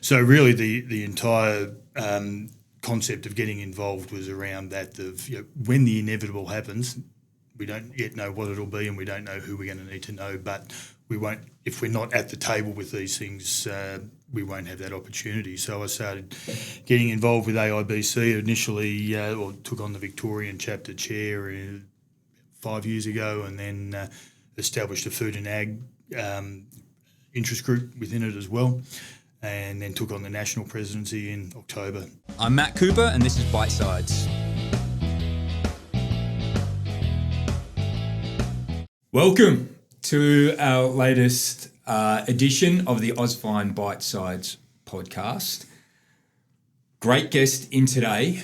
So really the entire concept of getting involved was around that of when the inevitable happens, we don't yet know what it'll be and we don't know who we're going to need to know, but we won't, if we're not at the table with these things, we won't have that opportunity. So I started getting involved with AIBC initially, or took on the Victorian chapter chair 5 years ago, and then established a food and ag interest group within it as well, and then took on the national presidency in October. I'm Matt Cooper and this is Bite Sides. Welcome to our latest edition of the Ausfine Bite Sides podcast. Great guest in today.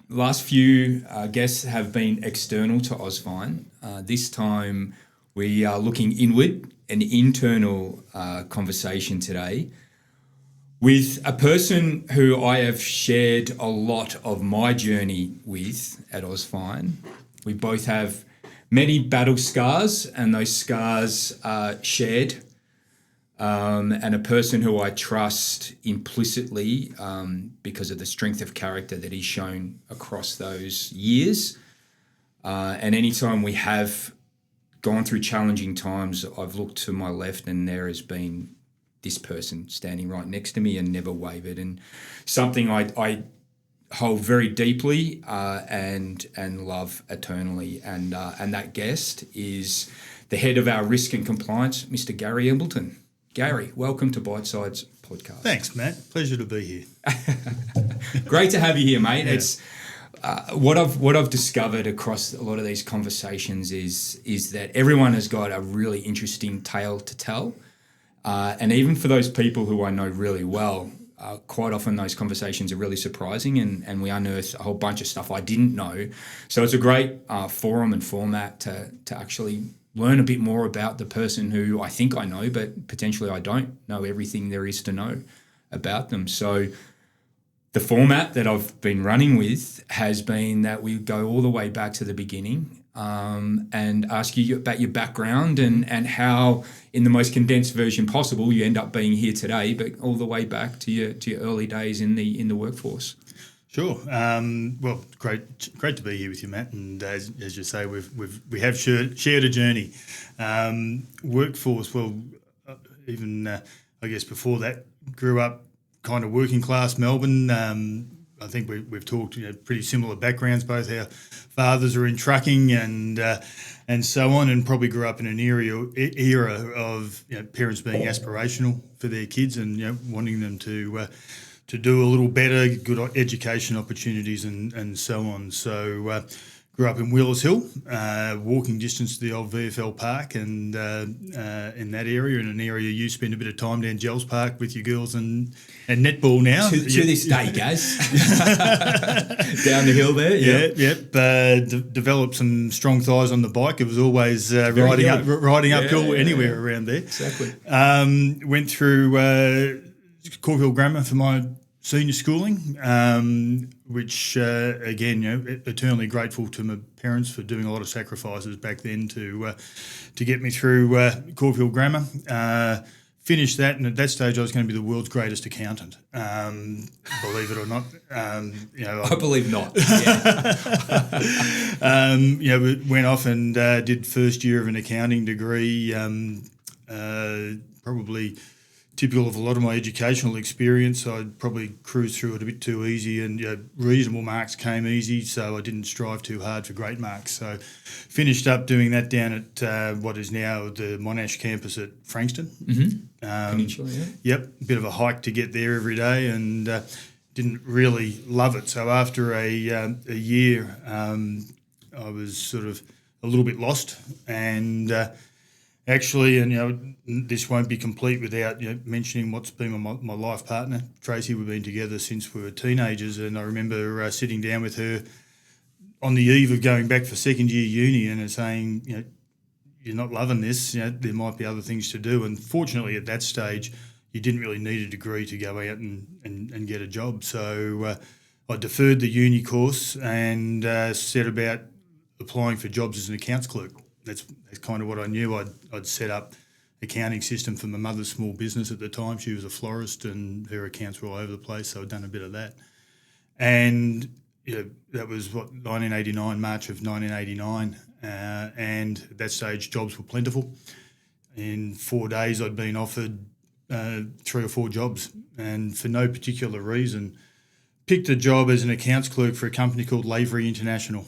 Last few guests have been external to Ausfine. This time we are looking inward, an internal conversation today with a person who I have shared a lot of my journey with at Ausfine. We both have many battle scars, and those scars are shared. And a person who I trust implicitly because of the strength of character that he's shown across those years. And anytime we have gone through challenging times, I've looked to my left and there has been this person standing right next to me and never wavered. And something I hold very deeply and love eternally. And that guest is the head of our risk and compliance, Mr. Garry Embleton. Gary, welcome to Bite Sides podcast. Thanks, Matt. Pleasure to be here. Great to have you here, mate. Yeah. It's what I've discovered across a lot of these conversations is that everyone has got a really interesting tale to tell, and even for those people who I know really well, quite often those conversations are really surprising, and we unearth a whole bunch of stuff I didn't know. So it's a great forum and format to actually learn a bit more about the person who I think I know, but potentially I don't know everything there is to know about them. So the format that I've been running with has been that we go all the way back to the beginning and ask you about your background and how, in the most condensed version possible, you end up being here today, but all the way back to your early days in the workforce. Sure. Well, great to be here with you, Matt. And as you say, we have shared a journey. Workforce. Well, even I guess before that, grew up kind of working class Melbourne. I think we've talked pretty similar backgrounds. Both our fathers are in trucking and so on, and probably grew up in an era of parents being aspirational for their kids and wanting them to do a little better, good education opportunities and so on. So grew up in Wheelers Hill, walking distance to the old VFL park and in that area, in an area you spend a bit of time down Gels Park with your girls and netball now. To this day, Gaz. Down the hill there. Developed some strong thighs on the bike. It was always riding uphill anywhere around there. Exactly. Went through Caulfield Grammar for my senior schooling, which again, eternally grateful to my parents for doing a lot of sacrifices back then to get me through Caulfield Grammar. Finished that, and at that stage, I was going to be the world's greatest accountant. Believe it or not, I believe not. Yeah. Went off and did first year of an accounting degree. Probably typical of a lot of my educational experience. I'd probably cruised through it a bit too easy, and reasonable marks came easy, so I didn't strive too hard for great marks. So finished up doing that down at what is now the Monash campus at Frankston. Mm-hmm. Peninsula, yeah. Yep, a bit of a hike to get there every day, and didn't really love it. So after a year, I was sort of a little bit lost, and actually, and this won't be complete without mentioning what's been my life partner, Tracy. We've been together since we were teenagers, and I remember sitting down with her on the eve of going back for second year uni and saying, you're not loving this. There might be other things to do. And fortunately, at that stage, you didn't really need a degree to go out and get a job. So I deferred the uni course and set about applying for jobs as an accounts clerk. That's kind of what I knew. I'd set up accounting system for my mother's small business at the time. She was a florist and her accounts were all over the place, so I'd done a bit of that. And that was, 1989, March of 1989. And at that stage, jobs were plentiful. In 4 days, I'd been offered 3 or 4 jobs, and for no particular reason, picked a job as an accounts clerk for a company called Lavery International,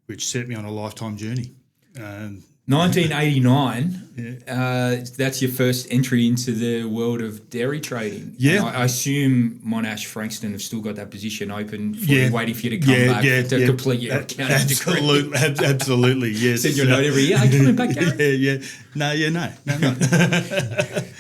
which set me on a lifetime journey. 1989, that's your first entry into the world of dairy trading. Yeah. And I assume Monash Frankston have still got that position open for you, waiting for you to come back to complete your accounting degree. Absolutely, yes. Send your note every year. I'm coming back, Garry. No.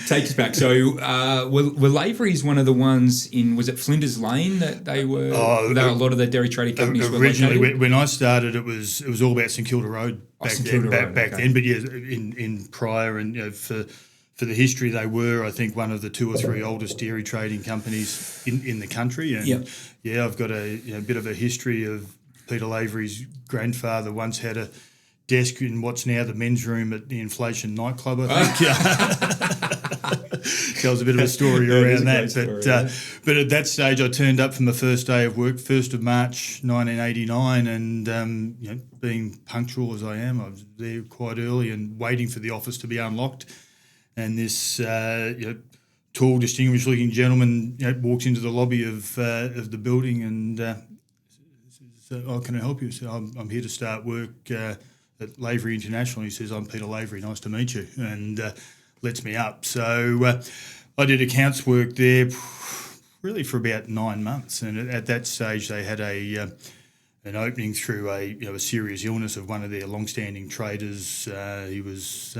Take us back. So were Lavery's one of the ones in, was it Flinders Lane that they were, a lot of the dairy trading companies were originally, located? when I started, it was all about St Kilda Road back then. But yes, in prior and for the history, they were, I think, one of the 2 or 3 oldest dairy trading companies in the country. And I've got a bit of a history of Peter Lavery's grandfather once had a desk in what's now the men's room at the Inflation nightclub, I think. Tells a bit of a story around that. But at that stage, I turned up for my first day of work, 1st of March 1989, and being punctual as I am, I was there quite early and waiting for the office to be unlocked. And this tall, distinguished-looking gentleman walks into the lobby of the building and says, "Oh, can I help you?" So I'm here to start work at Lavery International. He says, "I'm Peter Lavery, nice to meet you," and lets me up. So I did accounts work there really for about 9 months, and at that stage they had an opening through a serious illness of one of their long-standing traders. He was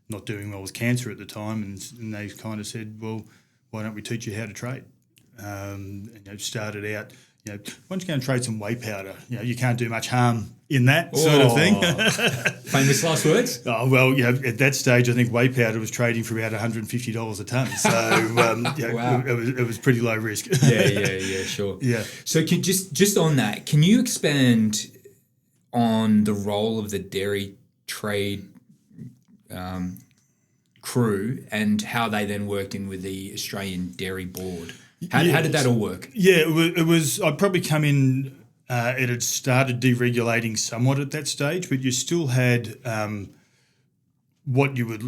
not doing well with cancer at the time, and they kind of said, "Well, why don't we teach you how to trade?" And started out, once you go and trade some whey powder, you can't do much harm in that sort of thing. Famous last words? Oh, well, at that stage, I think whey powder was trading for about $150 a tonne. So Wow. it was pretty low risk. Yeah, sure. Yeah. So just on that, can you expand on the role of the dairy trade crew and how they then worked in with the Australian Dairy Board? How did that all work? Yeah, it was. I'd probably come in. It had started deregulating somewhat at that stage, but you still had what you would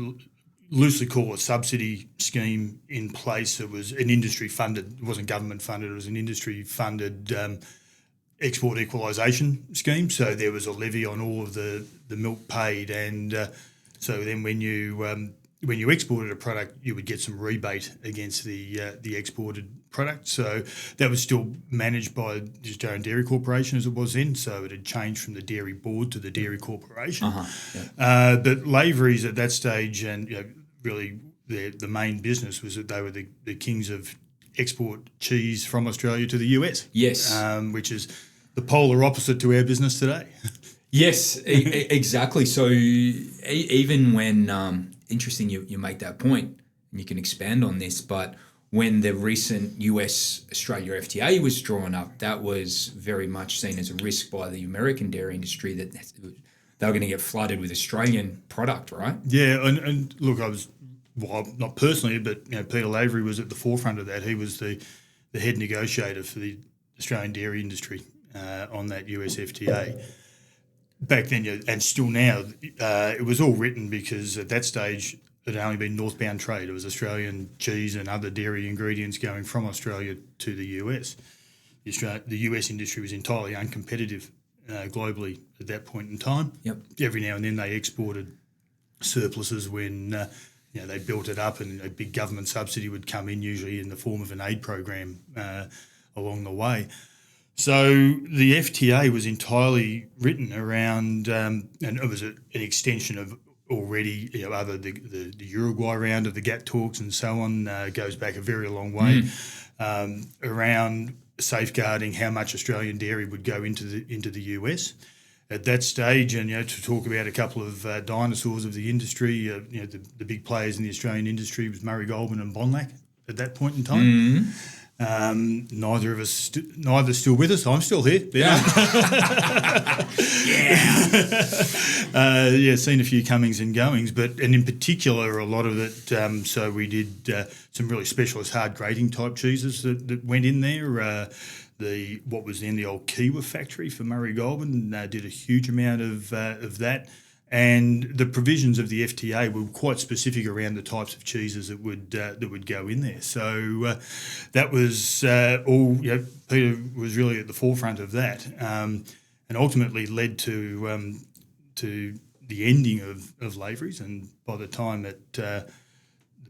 loosely call a subsidy scheme in place. It was an industry funded. It wasn't government funded. It was an industry funded export equalisation scheme. So there was a levy on all of the milk paid, and so then when you exported a product, you would get some rebate against the exported product. So that was still managed by the Australian Dairy Corporation as it was then. So it had changed from the Dairy Board to the Dairy Corporation. But Lavery's at that stage, and really the main business was that they were the kings of export cheese from Australia to the US. Yes. Which is the polar opposite to our business today. Yes, exactly. So even when, interesting you make that point, and you can expand on this, but when the recent US-Australia FTA was drawn up, that was very much seen as a risk by the American dairy industry that they were going to get flooded with Australian product, right? Yeah, and look, not personally, but Peter Lavery was at the forefront of that. He was the head negotiator for the Australian dairy industry on that US FTA. Back then, and still now, it was all written because at that stage it had only been northbound trade. It was Australian cheese and other dairy ingredients going from Australia to the US. The US industry was entirely uncompetitive globally at that point in time. Yep. Every now and then they exported surpluses when they built it up, and a big government subsidy would come in, usually in the form of an aid program along the way. So the FTA was entirely written around, and it was an extension of already, the Uruguay round of the GATT talks and so on, goes back a very long way, around safeguarding how much Australian dairy would go into the US. At that stage, and to talk about a couple of dinosaurs of the industry, the big players in the Australian industry was Murray Goulburn and Bonlac at that point in time. Neither of us, neither still with us. I'm still here. Yeah, seen a few comings and goings, and in particular, a lot of it. So we did some really specialist hard grating type cheeses that went in there. What was then the old Kiwa factory for Murray Goulburn did a huge amount of that. And the provisions of the FTA were quite specific around the types of cheeses that would go in there. So that was all. Peter was really at the forefront of that, and ultimately led to the ending of laveries. And by the time that the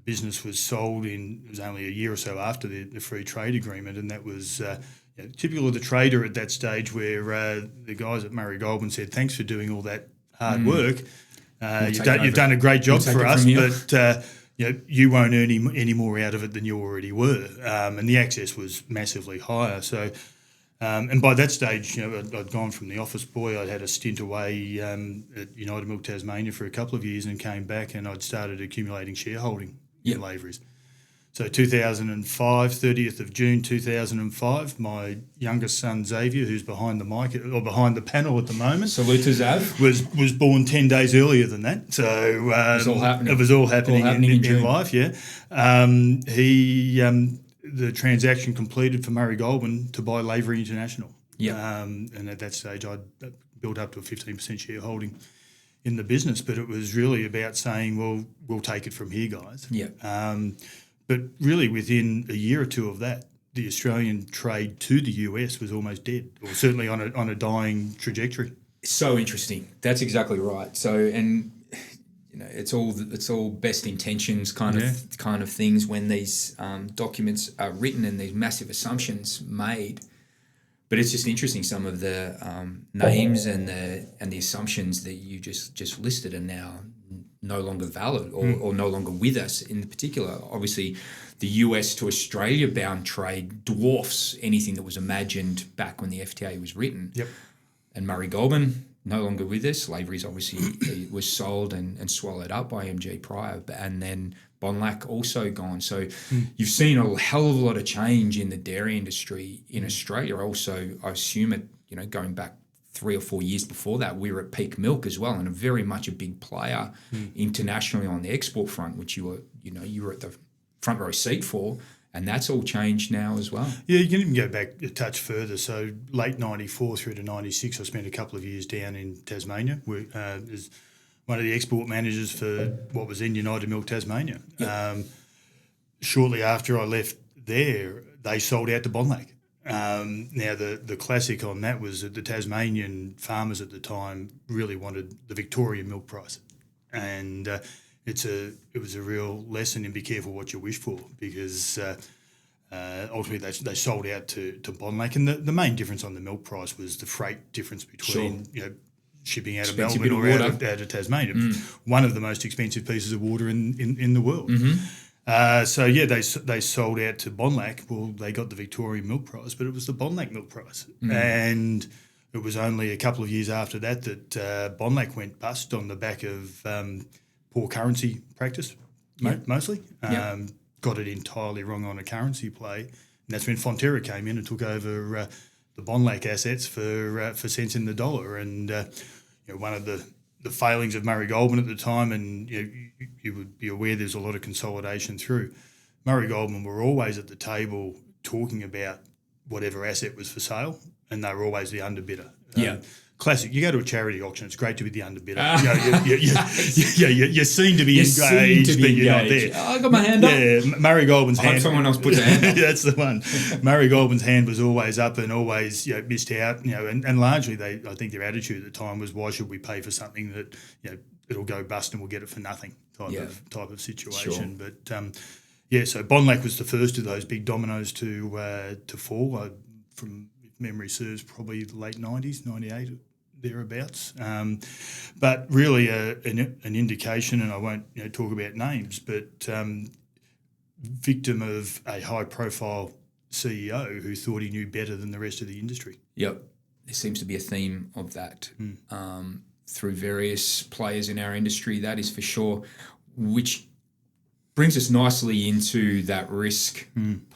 business was sold, it was only a year or so after the free trade agreement, and that was. Typical of the trader at that stage, where the guys at Murray Goulburn said, "Thanks for doing all that hard work. You've done a great job for us, but you won't earn any more out of it than you already were." And the access was massively higher. So, and by that stage, I'd gone from the office boy. I'd had a stint away at United Milk Tasmania for a couple of years, and came back, and I'd started accumulating shareholding in laveries. So 2005, 30th of June 2005, my youngest son Xavier, who's behind the mic or behind the panel at the moment, salute to Zav, was born 10 days earlier than that. So it was all happening in life. Yeah, the transaction completed for Murray Goulburn to buy Lavery International. Yeah, and at that stage I'd built up to a 15% shareholding in the business, but it was really about saying, well, we'll take it from here, guys. Yeah. But really, within a year or two of that, the Australian trade to the US was almost dead, or certainly on a dying trajectory. So interesting. That's exactly right. So, and it's all best intentions kind of things when these documents are written and these massive assumptions made. But it's just interesting. Some of the names and the assumptions that you just listed are now no longer valid or no longer with us. In particular, obviously, the US to Australia bound trade dwarfs anything that was imagined back when the FTA was written. Yep. And Murray Goulburn, no longer with us. Lavery's obviously was sold and swallowed up by MG prior, and then Bonlac also gone. So you've seen a hell of a lot of change in the dairy industry in Australia. Also, I assume going back 3 or 4 years before that, we were at peak milk as well, and very much a big player internationally on the export front, which you were at the front row seat for, and that's all changed now as well. Yeah, you can even go back a touch further. So late 94 through to 96, I spent a couple of years down in Tasmania as one of the export managers for what was then United Milk Tasmania. Yep. Shortly after I left there, they sold out to Bonlac. Now, the classic on that was that the Tasmanian farmers at the time really wanted the Victorian milk price, and it was a real lesson in be careful what you wish for, because ultimately they sold out to Bonlac, and the main difference on the milk price was the freight difference between shipping out of Melbourne or out of Tasmania. One of the most expensive pieces of water in the world. Mm-hmm. They sold out to Bonlac. Well, they got the Victorian milk price, but it was the Bonlac milk price. And it was only a couple of years after that Bonlac went bust on the back of poor currency practice, mostly. Got it entirely wrong on a currency play. And that's when Fonterra came in and took over the Bonlac assets for cents in the dollar. And one of the failings of Murray Goulburn at the time, and you would be aware there's a lot of consolidation through. Murray Goulburn were always at the table talking about whatever asset was for sale, and they were always the underbidder. Classic. You go to a charity auction, it's great to be the underbidder. You seem to be engaged, but you're not there. I got my hand up. Yeah, Murray Goulburn's hand. I hope someone else puts their hand up. That's the one. Murray Goulburn's hand was always up and always missed out. And largely, I think their attitude at the time was, why should we pay for something that it'll go bust and we'll get it for nothing type of situation. Sure. But so Bonlac was the first of those big dominoes to fall. From memory serves, probably the late 90s, 98. Thereabouts, but really an indication, and I won't talk about names, but victim of a high-profile CEO who thought he knew better than the rest of the industry. Yep, there seems to be a theme of that through various players in our industry, that is for sure, which brings us nicely into that risk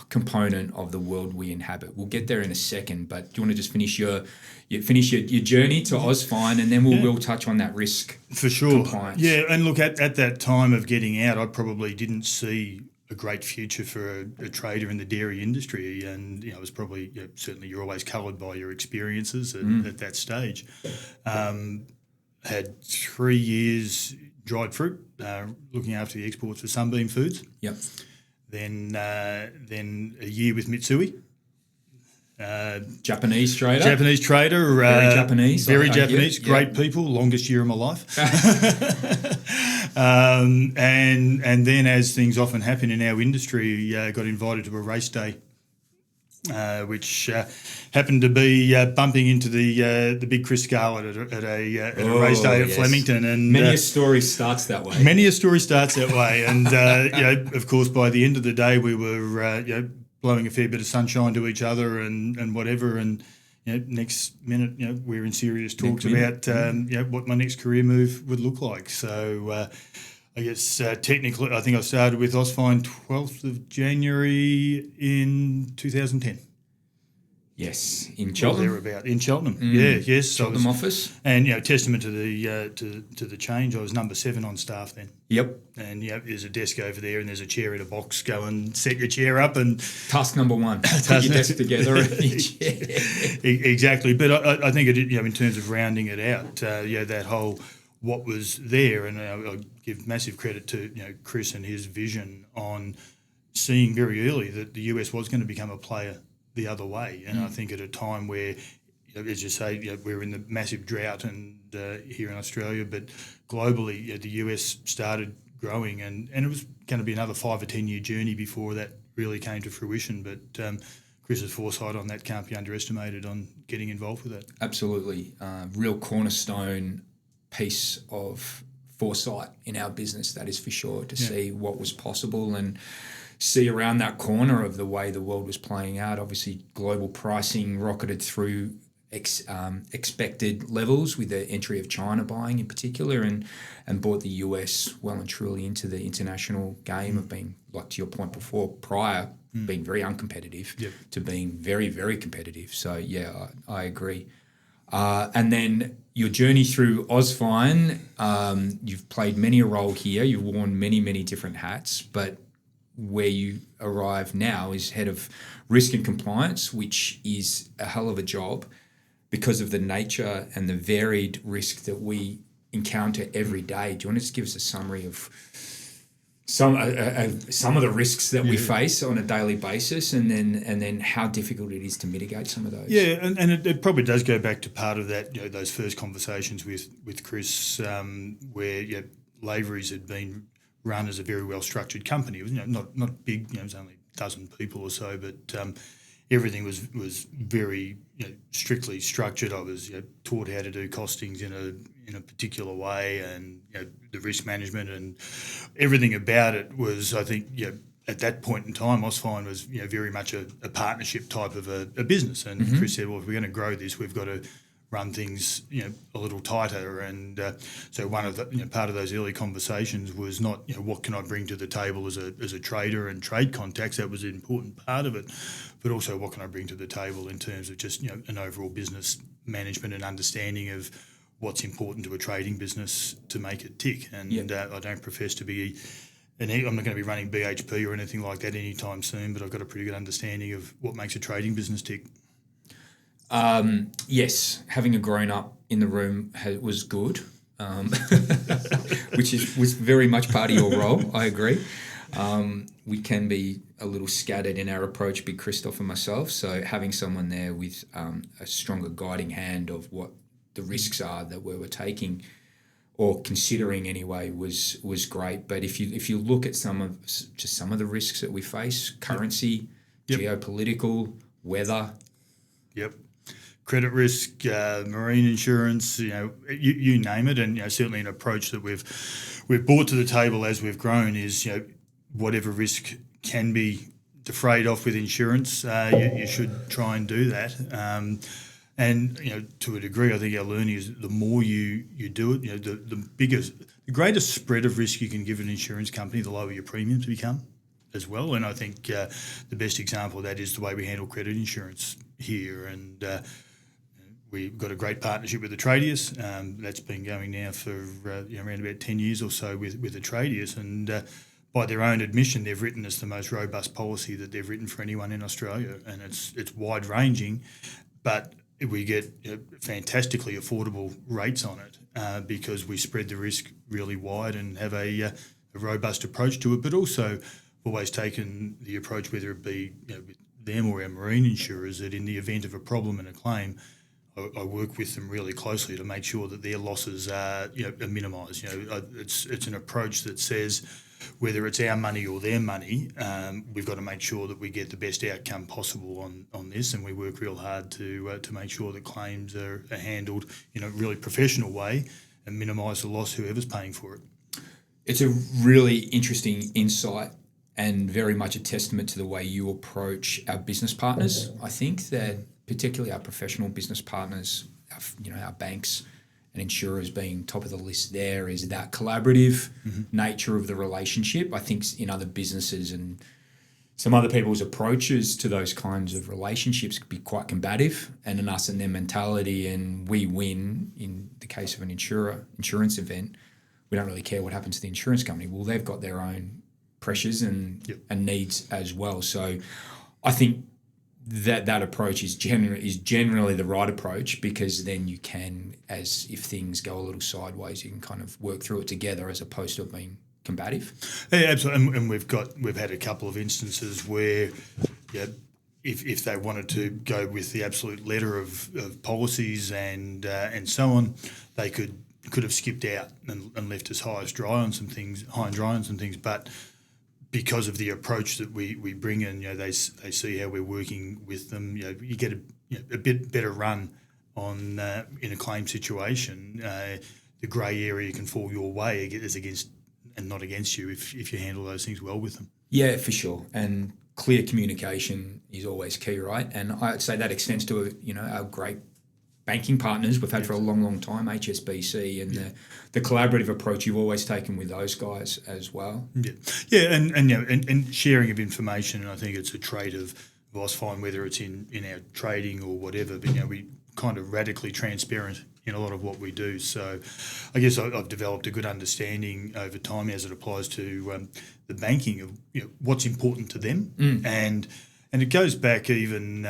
component of the world we inhabit. We'll get there in a second, but do you want to just finish your journey to Ausfine, and then we'll touch on that risk for sure. compliance. Yeah, and look, at that time of getting out, I probably didn't see a great future for a trader in the dairy industry, and it was probably certainly you're always coloured by your experiences at that stage. Had 3 years dried fruit, looking after the exports for Sunbeam Foods. Yep. Then a year with Mitsui. Japanese trader. Very Japanese. Very Japanese. Yep. Great people. Longest year of my life. And then, as things often happen in our industry, got invited to a race day, which happened to be bumping into the big Chris Scarlett at a race day at Flemington. And many a story starts that way. And of course, by the end of the day, we were blowing a fair bit of sunshine to each other and whatever. And next minute, we're in serious talks about what my next career move would look like. So I guess technically, I think I started with Ausfine 12th of January in 2010. Yes, in Cheltenham. In Cheltenham. Yes. Cheltenham office. And testament to the change. I was number 7 on staff then. Yep. And there's a desk over there, and there's a chair in a box. Go and set your chair up. And task number 1: put your desk together. Exactly. But I think in terms of rounding it out, that whole what was there, and I give massive credit to Chris and his vision on seeing very early that the US was going to become a player the other way. And I think at a time where, as you say, we're in the massive drought and here in Australia, but globally, the US started growing, and it was going to be another 5 or 10 year journey before that really came to fruition. But Chris's foresight on that can't be underestimated on getting involved with that. Absolutely. Real cornerstone piece of foresight in our business, that is for sure, to see what was possible and see around that corner of the way the world was playing out. Obviously, global pricing rocketed through expected levels with the entry of China buying in particular, and brought the US well and truly into the international game of being, like to your point before, being very uncompetitive to being very, very competitive. So, I agree. And then your journey through Ausfine, you've played many a role here. You've worn many, many different hats, but where you arrive now is head of risk and compliance, which is a hell of a job because of the nature and the varied risk that we encounter every day. Do you want to just give us a summary of some of the risks that we face on a daily basis, and then how difficult it is to mitigate some of those? Yeah, and it probably does go back to part of that, those first conversations with Chris, where Lavery's had been run as a very well structured company. It was not big, it was only a dozen people or so, but everything was very strictly structured. I was taught how to do costings in a particular way, and the risk management and everything about it was, I think, at that point in time, Ausfine was very much a partnership type of a business. And Chris said, well, if we're going to grow this, we've got to run things a little tighter. And so one of the part of those early conversations was not what can I bring to the table as a trader and trade contacts. That was an important part of it, but also what can I bring to the table in terms of just an overall business management and understanding of what's important to a trading business to make it tick. And I don't profess to be I'm not going to be running BHP or anything like that anytime soon, but I've got a pretty good understanding of what makes a trading business tick. Yes, having a grown up in the room was good, which was very much part of your role. I agree. We can be a little scattered in our approach, Big Christoph and myself. So having someone there with a stronger guiding hand of what the risks are that we were taking or considering anyway was great. But if you look at some of the risks that we face, currency, geopolitical, weather. Yep. Credit risk, marine insurance, you name it, and certainly an approach that we've brought to the table as we've grown is whatever risk can be defrayed off with insurance, you should try and do that. And to a degree, I think our learning is the more you do it, the greater spread of risk you can give an insurance company, the lower your premiums become as well. And I think the best example of that is the way we handle credit insurance here. And we've got a great partnership with the tradies. That's been going now for around about 10 years or so with the tradies. And by their own admission, they've written us the most robust policy that they've written for anyone in Australia. And it's wide ranging, but we get fantastically affordable rates on it because we spread the risk really wide and have a robust approach to it. But also always taken the approach, whether it be with them or our marine insurers, that in the event of a problem and a claim, I work with them really closely to make sure that their losses are minimised. It's an approach that says whether it's our money or their money, we've got to make sure that we get the best outcome possible on this, and we work real hard to make sure that claims are handled in a really professional way and minimise the loss whoever's paying for it. It's a really interesting insight and very much a testament to the way you approach our business partners. I think that particularly our professional business partners, our banks and insurers being top of the list there, is that collaborative nature of the relationship. I think in other businesses and some other people's approaches to those kinds of relationships could be quite combative, and an us and them mentality, and we win in the case of an insurance event. We don't really care what happens to the insurance company. Well, they've got their own pressures and needs as well. So I think that approach is generally the right approach, because then you can, as if things go a little sideways, you can kind of work through it together as opposed to it being combative. Yeah, absolutely. And we've had a couple of instances where if they wanted to go with the absolute letter of policies and so on, they could have skipped out and left us high and dry on some things, but because of the approach that we bring in, they see how we're working with them. You get a bit better run on in a claim situation. The grey area can fall your way as against and not against you if you handle those things well with them. Yeah, for sure. And clear communication is always key, right? And I'd say that extends to our great banking partners we've had for a long, long time, HSBC, and the collaborative approach you've always taken with those guys as well. And sharing of information, and I think it's a trait of Ausfine, whether it's in our trading or whatever, but we kind of radically transparent in a lot of what we do. So I guess I've developed a good understanding over time as it applies to the banking of what's important to them, and it goes back even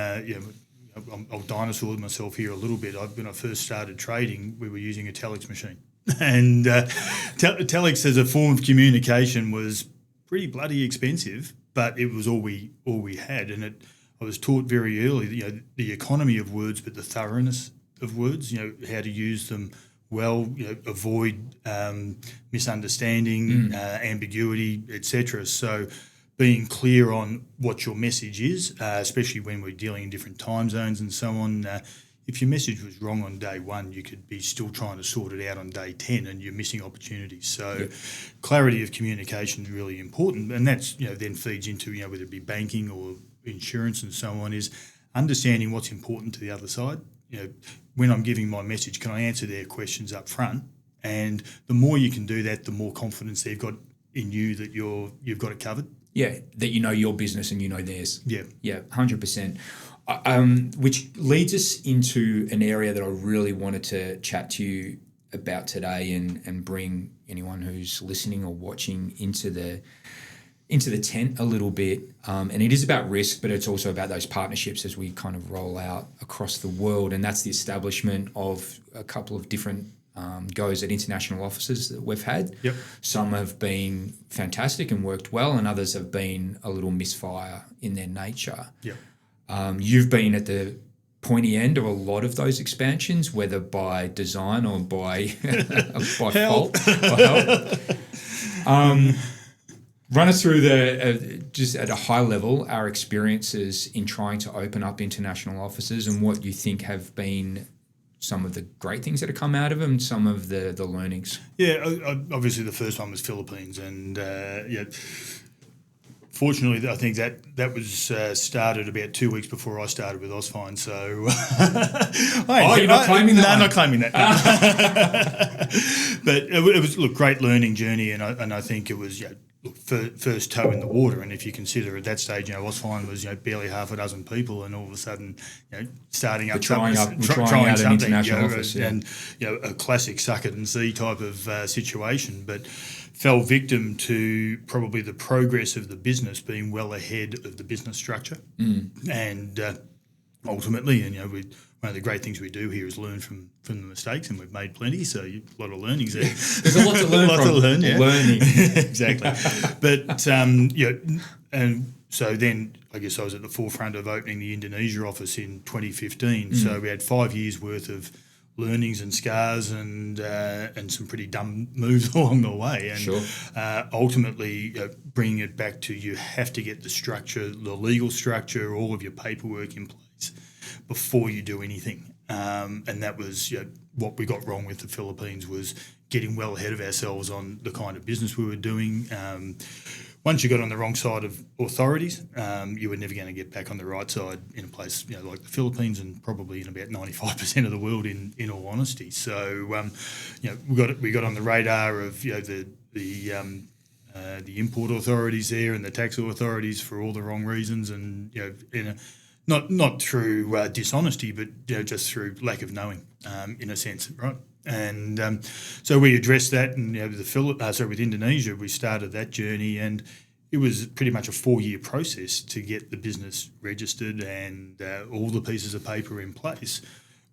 I'll dinosaur myself here a little bit. When I first started trading, we were using a telex machine, and telex as a form of communication was pretty bloody expensive, but it was all we had, and I was taught very early, the economy of words, but the thoroughness of words. How to use them well, avoid misunderstanding, ambiguity, etc. So being clear on what your message is, especially when we're dealing in different time zones and so on. If your message was wrong on day one, you could be still trying to sort it out on day 10 and you're missing opportunities. So clarity of communication is really important, and that's then feeds into whether it be banking or insurance and so on, is understanding what's important to the other side. When I'm giving my message, can I answer their questions up front? And the more you can do that, the more confidence they've got in you that you've got it covered. Yeah, that your business and theirs. Yeah. Yeah, 100%. Which leads us into an area that I really wanted to chat to you about today and bring anyone who's listening or watching into the tent a little bit. And it is about risk, but it's also about those partnerships as we kind of roll out across the world. And that's the establishment of a couple of different goes at international offices that we've had. Yep. Some have been fantastic and worked well, and others have been a little misfire in their nature. Yep. You've been at the pointy end of a lot of those expansions, whether by design or by fault or help. Run us through just at a high level, our experiences in trying to open up international offices and what you think have been some of the great things that have come out of them, some of the learnings. Yeah, obviously the first one was Philippines, and fortunately, I think that was started about 2 weeks before I started with Ausfine. So, you're not claiming that? No, one? not claiming that. But it was great learning journey, and I think it was first toe in the water. And if you consider at that stage, Ausfine was barely half a dozen people, and all of a sudden, starting up, trying out something, an international office, and a classic suck it and see type of situation, but fell victim to probably the progress of the business being well ahead of the business structure, and ultimately, one of the great things we do here is learn from the mistakes, and we've made plenty, so a lot of learnings there. There's a lot to learn from. Learning. Exactly. But, and so then I guess I was at the forefront of opening the Indonesia office in 2015. So we had 5 years worth of learnings and scars and some pretty dumb moves along the way. And ultimately bringing it back to you have to get the structure, the legal structure, all of your paperwork in place before you do anything. And that was what we got wrong with the Philippines, was getting well ahead of ourselves on the kind of business we were doing. Once you got on the wrong side of authorities, you were never going to get back on the right side in a place like the Philippines, and probably in about 95% of the world, in all honesty. So we got on the radar of the import authorities there and the tax authorities for all the wrong reasons, and not through dishonesty, but just through lack of knowing, in a sense, right? And so we addressed that, and with Indonesia, we started that journey, and it was pretty much a 4-year process to get the business registered and all the pieces of paper in place.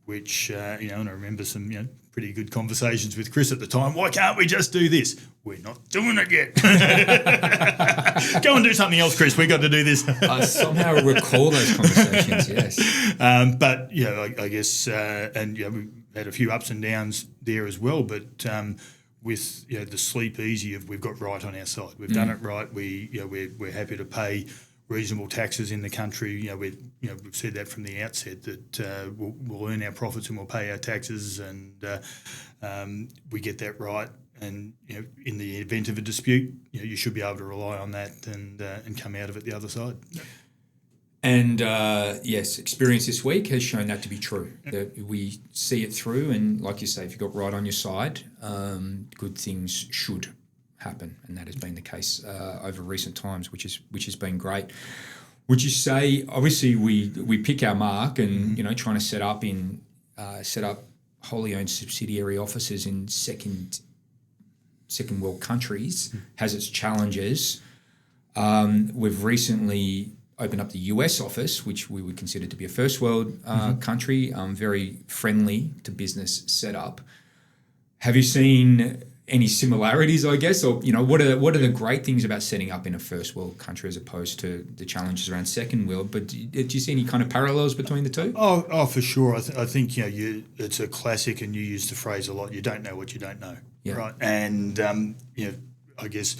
Which and I remember some pretty good conversations with Chris at the time. Why can't we just do this? We're not doing it yet. Go and do something else, Chris. We got to do this. I somehow recall those conversations. Yes, but I guess we had a few ups and downs there as well. But with the sleep easy of we've got right on our side. We've done it right. We're happy to pay reasonable taxes in the country. We've said that from the outset, that we'll earn our profits and we'll pay our taxes, and we get that right. And in the event of a dispute, you should be able to rely on that and come out of it the other side. And yes, experience this week has shown that to be true. That we see it through, and like you say, if you got right on your side, good things should happen, and that has been the case over recent times, which has been great. Would you say, obviously, we pick our mark, and trying to set up wholly owned subsidiary offices in second world countries has its challenges. We've recently opened up the US office, which we would consider to be a first world country, very friendly to business setup. Have you seen any similarities, I guess, or what are the great things about setting up in a first world country as opposed to the challenges around second world? But do you see any kind of parallels between the two? Oh, for sure. I think it's a classic, and you use the phrase a lot. You don't know what you don't know, right? And I guess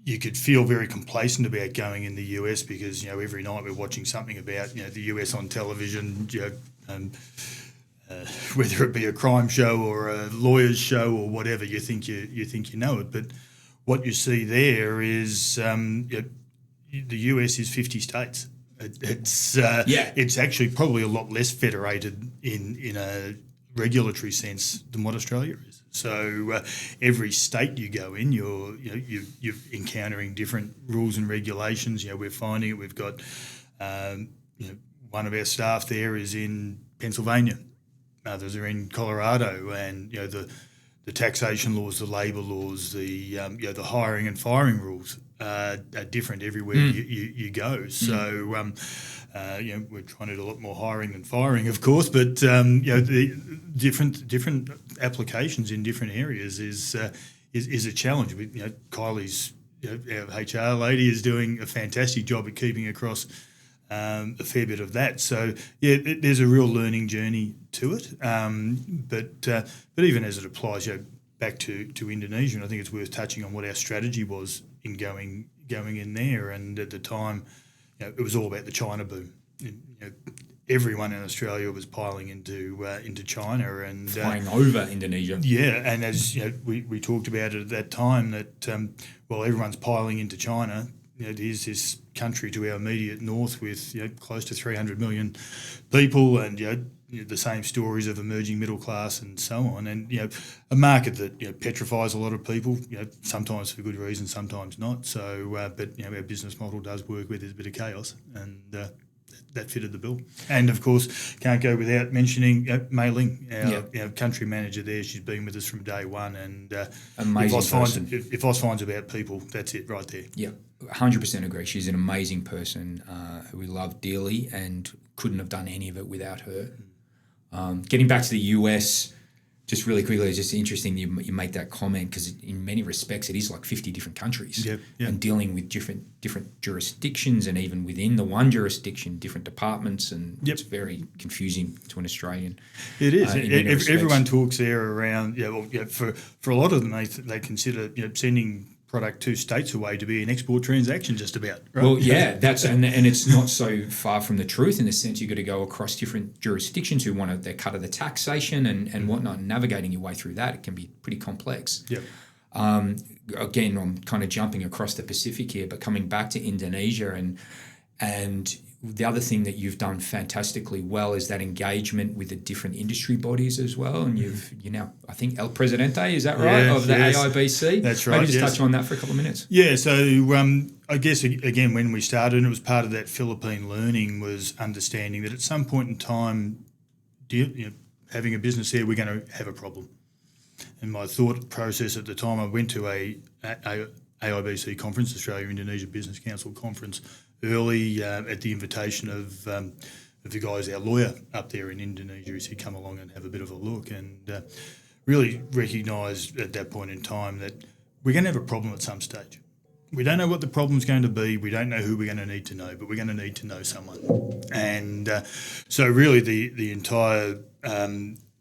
you could feel very complacent about going in the US because every night we're watching something about the US on television, whether it be a crime show or a lawyer's show or whatever. You think you know it, but what you see there is the US is 50 states. It's actually probably a lot less federated in a regulatory sense than what Australia is. So every state you go in, you're encountering different rules and regulations. We're finding it. We've got one of our staff there is in Pennsylvania. Others are in Colorado, and the taxation laws, the labour laws, the hiring and firing rules are different everywhere you go. So we're trying to do a lot more hiring than firing, of course, but the different applications in different areas is a challenge. Kylie's our HR lady is doing a fantastic job at keeping across a fair bit of that. So there's a real learning journey to it. But even as it applies, back to Indonesia, and I think it's worth touching on what our strategy was in going in there. And at the time, it was all about the China boom. Everyone in Australia was piling into China and flying over Indonesia. Yeah, and as we talked about it at that time, that while everyone's piling into China, there's this country to our immediate north with close to 300 million people, and the same stories of emerging middle class and so on, and a market that petrifies a lot of people, sometimes for good reason, sometimes not. So, but our business model does work where there's a bit of chaos, and that fitted the bill. And of course, can't go without mentioning Mei-Ling, our country manager there. She's been with us from day one, and amazing person. If Ausfine's about people, that's it right there. Yeah, 100% agree. She's an amazing person who we love dearly, and couldn't have done any of it without her. Getting back to the US, just really quickly, it's just interesting you make that comment, because in many respects it is like 50 different countries, and dealing with different jurisdictions, and even within the one jurisdiction, different departments, and it's very confusing to an Australian. It is. Everyone talks there around. For a lot of them, they consider sending product 2 states away to be an export transaction, just about. Right? Well, yeah, that's and it's not so far from the truth, in the sense you've got to go across different jurisdictions who want their cut of the taxation and whatnot. And navigating your way through that, it can be pretty complex. Yeah. Again, I'm kind of jumping across the Pacific here, but coming back to Indonesia, and the other thing that you've done fantastically well is that engagement with the different industry bodies as well. And you're now, I think, El Presidente, is that right, of the AIBC? That's right. Maybe just touch on that for a couple of minutes. Yeah, so I guess, again, when we started, and it was part of that Philippine learning, was understanding that at some point in time, having a business there, we're going to have a problem. And my thought process at the time, I went to a AIBC conference, Australia Indonesia Business Council conference, early at the invitation of the guys, our lawyer up there in Indonesia. He said, come along and have a bit of a look, and really recognised at that point in time that we're going to have a problem at some stage. We don't know what the problem's going to be. We don't know who we're going to need to know, but we're going to need to know someone. And so really the entire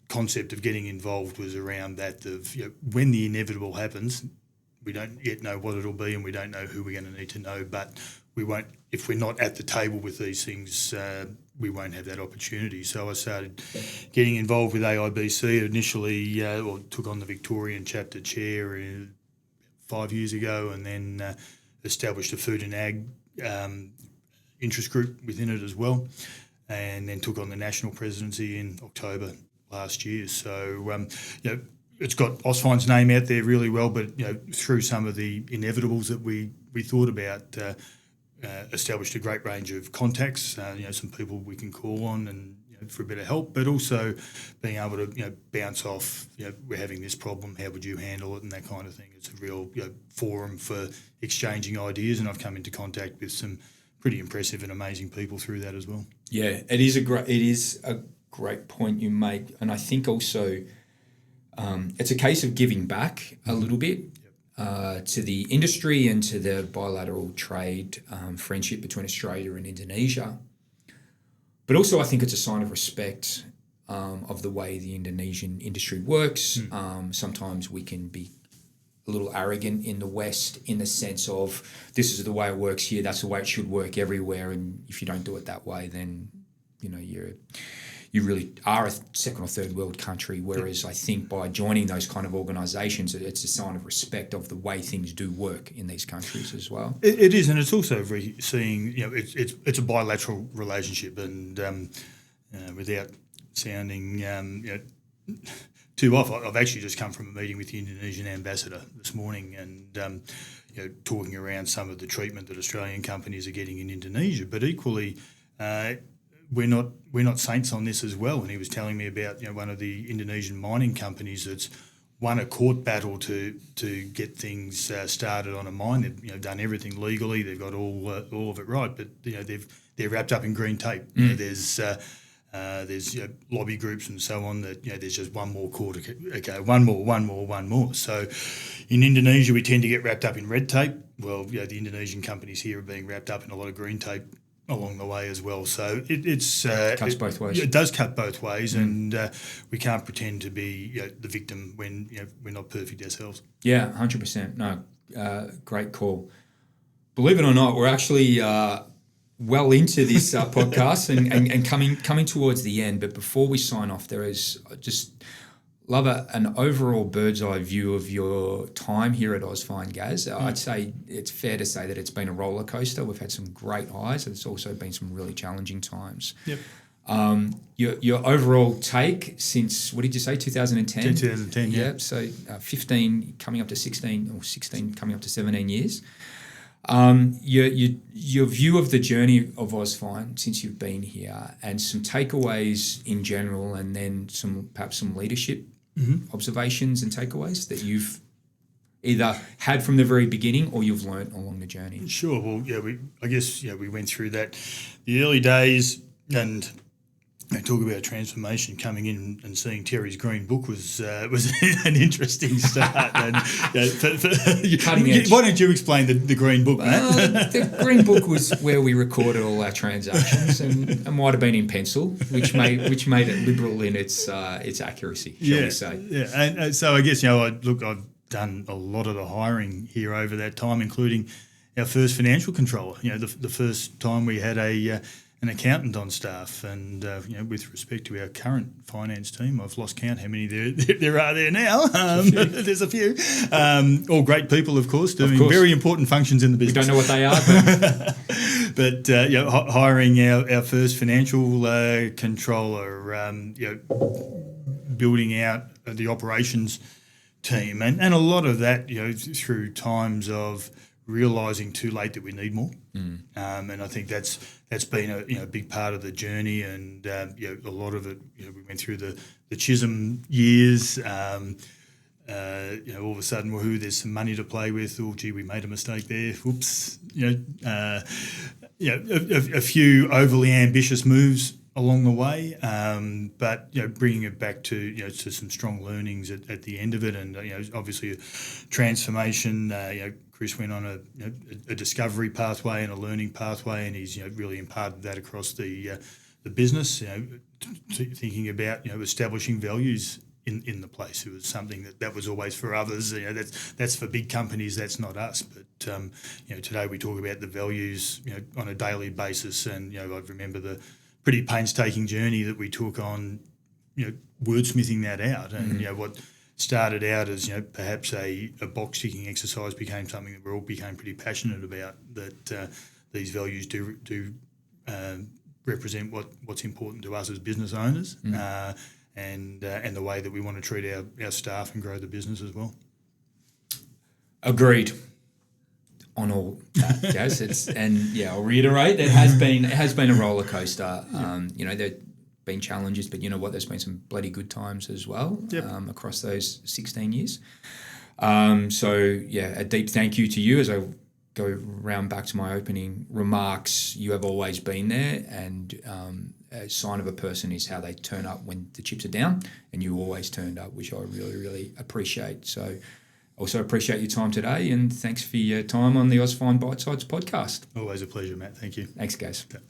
concept of getting involved was around that of when the inevitable happens, we don't yet know what it'll be, and we don't know who we're going to need to know, but we won't, if we're not at the table with these things, we won't have that opportunity. So I started getting involved with AIBC initially, took on the Victorian chapter chair 5 years ago, and then established a food and ag interest group within it as well, and then took on the national presidency in October last year. So, it's got Ausfine's name out there really well, but through some of the inevitables that we thought about, established a great range of contacts, some people we can call on and for a bit of help, but also being able to bounce off, we're having this problem, how would you handle it, and that kind of thing. It's a real forum for exchanging ideas, and I've come into contact with some pretty impressive and amazing people through that as well. Yeah, it is a great point you make, and I think also it's a case of giving back a little bit to the industry and to the bilateral trade friendship between Australia and Indonesia. But also I think it's a sign of respect of the way the Indonesian industry works. Sometimes we can be a little arrogant in the West, in the sense of this is the way it works here, that's the way it should work everywhere, and if you don't do it that way, then you really are a second or third world country. Whereas I think by joining those kind of organisations, it's a sign of respect of the way things do work in these countries as well. It is, and it's also seeing, it's a bilateral relationship, and without sounding too off, I've actually just come from a meeting with the Indonesian ambassador this morning, and talking around some of the treatment that Australian companies are getting in Indonesia, but equally. We're not saints on this as well. And he was telling me about one of the Indonesian mining companies that's won a court battle to get things started on a mine. They've done everything legally. They've got all of it right, but they're wrapped up in green tape. There's lobby groups and so on that there's just one more court. Okay, one more. So in Indonesia we tend to get wrapped up in red tape. Well, the Indonesian companies here are being wrapped up in a lot of green tape along the way as well. So it cuts both ways. It does cut both ways, and we can't pretend to be the victim when we're not perfect ourselves. Yeah, 100%. No, great call. Believe it or not, we're actually well into this podcast and coming towards the end. But before we sign off, there is just love an overall bird's eye view of your time here at Ausfine, Gaz. I'd say it's fair to say that it's been a roller coaster. We've had some great highs, and it's also been some really challenging times. Yep. Your overall take since, what did you say, 2010? 2010, yeah. So 15 coming up to 16, or 16 coming up to 17 years. Your view of the journey of Ausfine since you've been here, and some takeaways in general, and then perhaps some leadership observations and takeaways that you've either had from the very beginning or you've learnt along the journey. Sure. Well, yeah, we went through that, the early days, and talk about transformation. Coming in and seeing Terry's green book was an interesting start. And Cutting edge. Why don't you explain the green book, Matt? The green book was where we recorded all our transactions, and might have been in pencil, which made it liberal in its accuracy, shall we say? Yeah, and so I guess I've done a lot of the hiring here over that time, including our first financial controller. The first time we had an accountant on staff, and with respect to our current finance team, I've lost count how many there are there now. There's a few. All great people, of course, doing very important functions in the business. We don't know what they are, but hiring our first financial controller, building out the operations team, and a lot of that, through times of realising too late that we need more, and I think that's been a big part of the journey, and a lot of it, we went through the Chisholm years. All of a sudden, woohoo! There's some money to play with. Oh, gee, we made a mistake there. Whoops! A few overly ambitious moves along the way, but bringing it back to to some strong learnings at the end of it, and obviously a transformation. Chris went on a discovery pathway and a learning pathway, and he's really imparted that across the business. Thinking about establishing values in the place. It was something that was always for others. That's for big companies. That's not us. But today we talk about the values on a daily basis, and I remember the pretty painstaking journey that we took on wordsmithing that out, and what started out as perhaps a box ticking exercise became something that we all became pretty passionate about. That these values do represent what's important to us as business owners, and the way that we want to treat our staff and grow the business as well. Agreed on all that, Gaz. I'll reiterate, it has been a roller coaster. There been challenges, but there's been some bloody good times as well. Yep. Across those 16 years. A deep thank you to you as I go round back to my opening remarks. You have always been there, and a sign of a person is how they turn up when the chips are down, and you always turned up, which I really, really appreciate. So also appreciate your time today, and thanks for your time on the Ausfine Bite Sides podcast. Always a pleasure, Matt. Thank you. Thanks, guys. Okay.